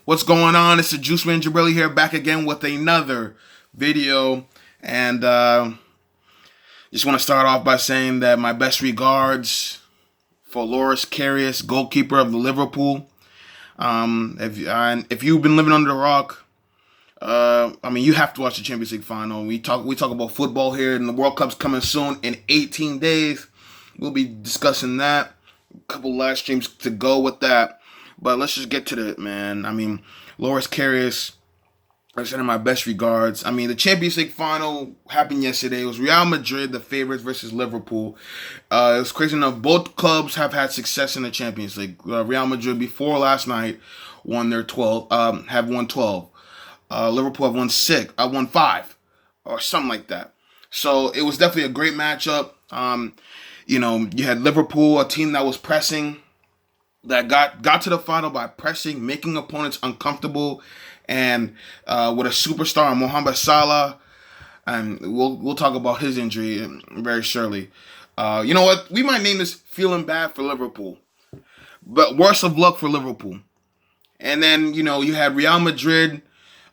What's going on? It's the Juice Man Jabrilly here, back again with another video. And just want to start off by saying that my best regards for Loris Karius, goalkeeper of the Liverpool. If you've been living under a rock, you have to watch the Champions League final. We talk about football here, and the World Cup's coming soon in 18 days. We'll be discussing that. A couple live streams to go with that. But let's just get to it, man. Loris Karius, I send him my best regards. The Champions League final happened yesterday. It was Real Madrid, the favorites, versus Liverpool. It was crazy enough. Both clubs have had success in the Champions League. Real Madrid, before last night, won their 12. Have won 12. Liverpool have won 5, or something like that. So it was definitely a great matchup. You had Liverpool, a team that was pressing, that got to the final by pressing, making opponents uncomfortable, and with a superstar, Mohamed Salah, and we'll talk about his injury very shortly. You know what? We might name this "Feeling Bad for Liverpool," but worst of luck for Liverpool. And then you had Real Madrid.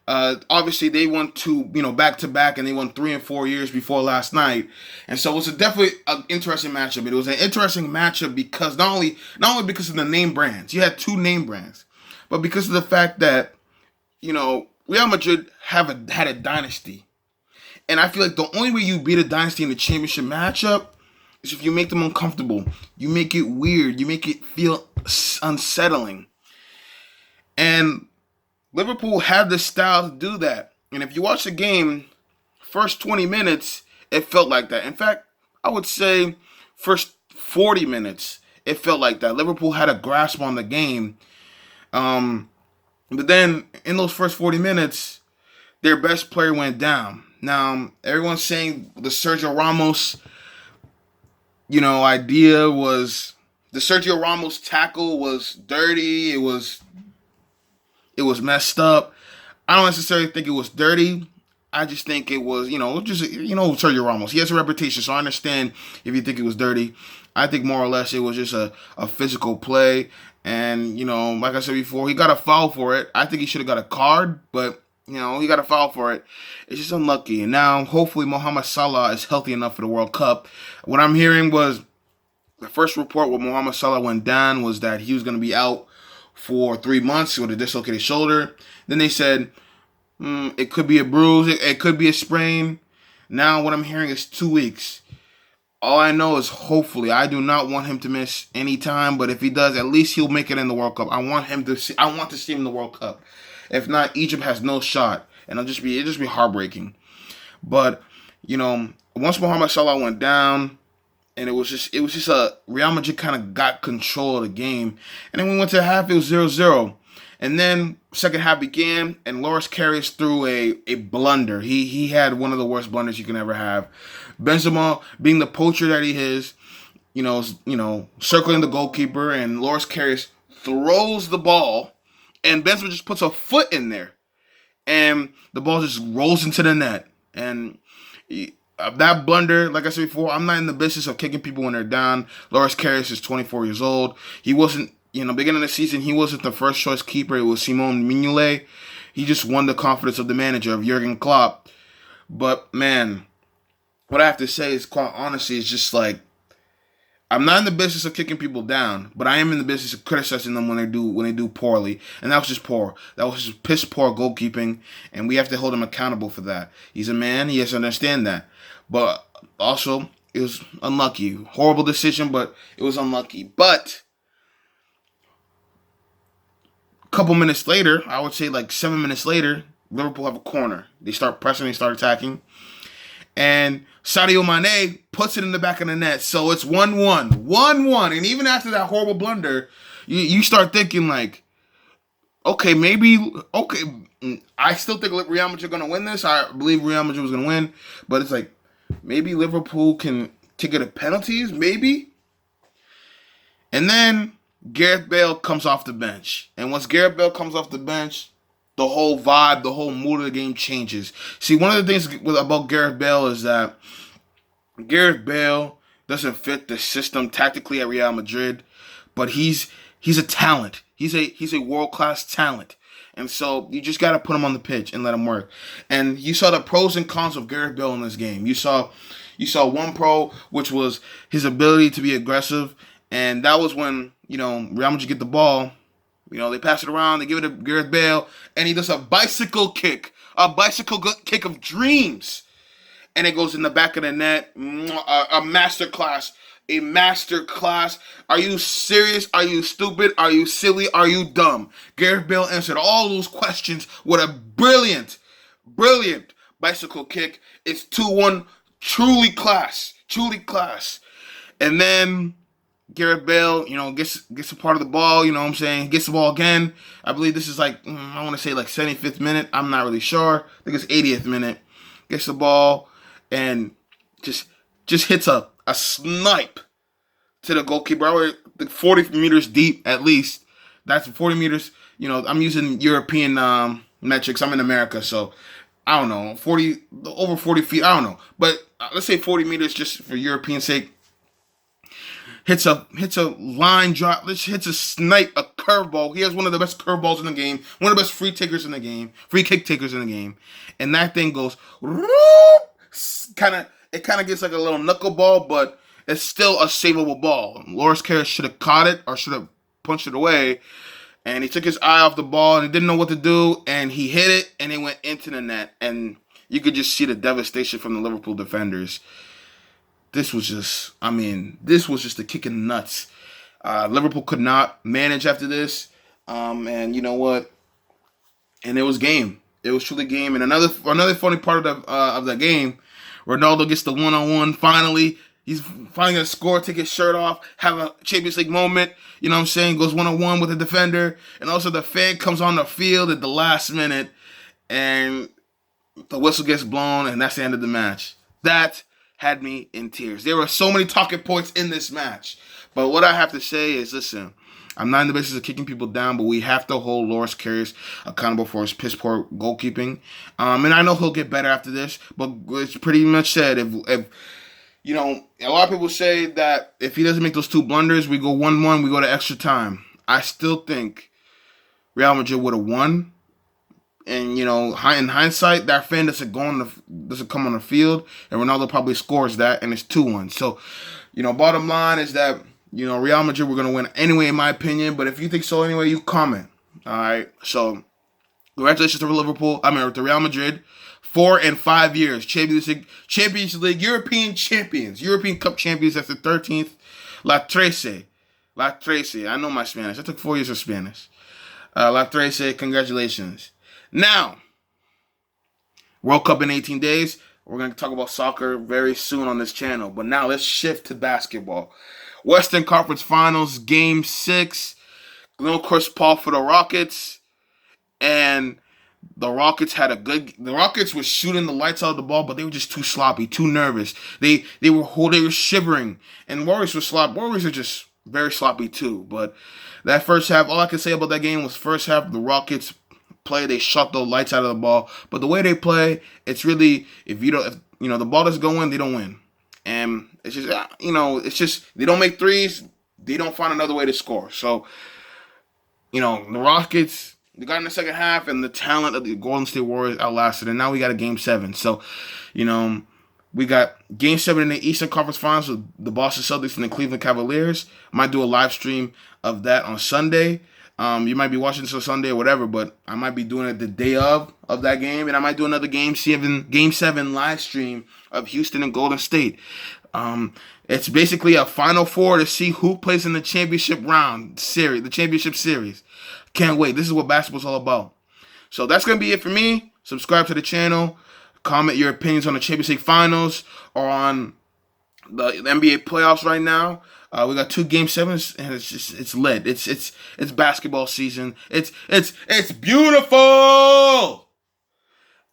Obviously, they won 2, back to back, and they won 3 and 4 years before last night, and so it was definitely an interesting matchup. It was an interesting matchup because not only because of the name brands, you had 2 name brands, but because of the fact that Real Madrid had a dynasty, and I feel like the only way you beat a dynasty in the championship matchup is if you make them uncomfortable, you make it weird, you make it feel unsettling, and Liverpool had the style to do that. And if you watch the game, first 20 minutes, it felt like that. In fact, I would say first 40 minutes, it felt like that. Liverpool had a grasp on the game. But then in those first 40 minutes, their best player went down. Now, everyone's saying the Sergio Ramos, idea was the Sergio Ramos tackle was dirty. It was messed up. I don't necessarily think it was dirty. I just think it was, Sergio Ramos. He has a reputation, so I understand if you think it was dirty. I think more or less it was just a physical play. And, like I said before, he got a foul for it. I think he should have got a card, but, he got a foul for it. It's just unlucky. And now, hopefully, Mohamed Salah is healthy enough for the World Cup. What I'm hearing was the first report where Mohamed Salah went down was that he was going to be out for 3 months with a dislocated shoulder. Then they said it could be a bruise, it could be a sprain. Now what I'm hearing is 2 weeks. All I know is hopefully, I do not want him to miss any time, but if he does, at least he'll make it in the World Cup. I want to see him in the World Cup. If not, Egypt has no shot, and it'll just be heartbreaking. But once Mohamed Salah went down, and it was just a Real Madrid kind of got control of the game. And then we went to half, it was 0-0. And then second half began, and Loris Karius threw a blunder. He had one of the worst blunders you can ever have. Benzema, being the poacher that he is, circling the goalkeeper, and Loris Karius throws the ball, and Benzema just puts a foot in there. And the ball just rolls into the net. And that blunder, like I said before, I'm not in the business of kicking people when they're down. Loris Karius is 24 years old. He wasn't, beginning of the season, he wasn't the first choice keeper. It was Simone Mignolet. He just won the confidence of the manager, of Jurgen Klopp. But, man, what I have to say is, quite honestly, is just like, I'm not in the business of kicking people down, but I am in the business of criticizing them when they do poorly. And that was just poor. That was just piss poor goalkeeping, and we have to hold him accountable for that. He's a man. He has to understand that. But also, it was unlucky. Horrible decision, but it was unlucky. But a couple minutes later, I would say like 7 minutes later, Liverpool have a corner. They start pressing, they start attacking. And Sadio Mane puts it in the back of the net. So it's 1-1. 1-1. And even after that horrible blunder, you start thinking like, okay, I still think Real Madrid are going to win this. I believe Real Madrid was going to win. But it's like, maybe Liverpool can take it to penalties, maybe. And then Gareth Bale comes off the bench. And once Gareth Bale comes off the bench, the whole vibe, the whole mood of the game changes. See, one of the things about Gareth Bale is that Gareth Bale doesn't fit the system tactically at Real Madrid, but he's a talent. He's a world-class talent. And so you just got to put him on the pitch and let him work. And you saw the pros and cons of Gareth Bale in this game. You saw one pro, which was his ability to be aggressive. And that was when, Real Madrid get the ball. They pass it around, they give it to Gareth Bale, and he does a bicycle kick of dreams. And it goes in the back of the net. A masterclass. A masterclass. Are you serious? Are you stupid? Are you silly? Are you dumb? Gareth Bale answered all those questions with a brilliant bicycle kick. It's 2-1. Truly class. And then Gareth Bale, gets a part of the ball, gets the ball again. I believe this is I want to say 75th minute. I'm not really sure. I think it's 80th minute. Gets the ball and just hits a snipe to the goalkeeper. 40 meters deep at least. That's 40 meters. I'm using European metrics. I'm in America, so I don't know. Over 40 feet. I don't know, but let's say 40 meters just for European sake. Hits a line drop. Hits a snipe, a curveball. He has one of the best curveballs in the game. One of the best free kick takers in the game. And that thing goes it kind of gets like a little knuckleball, but it's still a savable ball. Loris Karius should have caught it or should have punched it away. And he took his eye off the ball and he didn't know what to do. And he hit it and it went into the net. And you could just see the devastation from the Liverpool defenders. This was just a kick in the nuts. Liverpool could not manage after this. And you know what? And it was game. It was truly game. And another funny part of the game, Ronaldo gets the 1-on-1 finally. He's finally going to score, take his shirt off, have a Champions League moment. You know what I'm saying? Goes 1-on-1 with the defender. And also the fan comes on the field at the last minute. And the whistle gets blown. And that's the end of the match. That had me in tears. There were so many talking points in this match. But what I have to say is, listen, I'm not in the business of kicking people down, but we have to hold Loris Karius accountable for his piss-poor goalkeeping. And I know he'll get better after this, but it's pretty much said, if a lot of people say that if he doesn't make those two blunders, we go 1-1, we go to extra time. I still think Real Madrid would have won. And, in hindsight, that fan doesn't come on the field, and Ronaldo probably scores that, and it's 2-1. So, bottom line is that, Real Madrid were going to win anyway, in my opinion. But if you think so anyway, you comment. All right? So, congratulations to Real Madrid. 4 and 5 years. Champions League, European champions. European Cup champions. That's the 13th. La Trece. I know my Spanish. I took 4 years of Spanish. La Trece, congratulations. Now, World Cup in 18 days. We're going to talk about soccer very soon on this channel. But now let's shift to basketball. Western Conference Finals, Game 6. No Chris Paul for the Rockets. And the Rockets were shooting the lights out of the ball, but they were just too sloppy, too nervous. They were shivering. And Warriors were sloppy. Warriors are just very sloppy too. But that first half, all I can say about that game was first half, the Rockets play, they shot the lights out of the ball. But the way they play, it's really, if the ball doesn't go in, they don't win. And it's just, they don't make threes, they don't find another way to score. So, the Rockets, they got in the second half, and the talent of the Golden State Warriors outlasted. And now we got a Game 7. So, we got Game 7 in the Eastern Conference Finals with the Boston Celtics and the Cleveland Cavaliers. Might do a live stream of that on Sunday. You might be watching this on Sunday or whatever, but I might be doing it the day of that game, and I might do another Game 7 live stream of Houston and Golden State. It's basically a Final Four to see who plays in the championship series, the championship series. Can't wait. This is what basketball's all about. So that's going to be it for me. Subscribe to the channel. Comment your opinions on the Champions League Finals or on the NBA playoffs right now. We got 2 Game 7s, and it's lit. It's basketball season. It's beautiful. All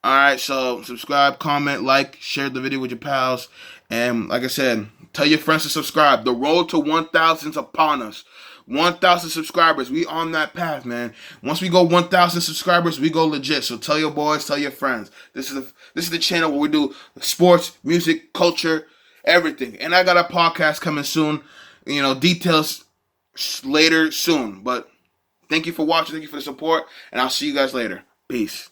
right, so subscribe, comment, like, share the video with your pals, and like I said, tell your friends to subscribe. The road to 1,000 is upon us. 1,000 subscribers. We on that path, man. Once we go 1,000 subscribers, we go legit. So tell your boys, tell your friends. This is the channel where we do sports, music, culture, everything. And I got a podcast coming soon. Details later soon. But Thank you for watching. Thank you for the support. And I'll see you guys later. Peace.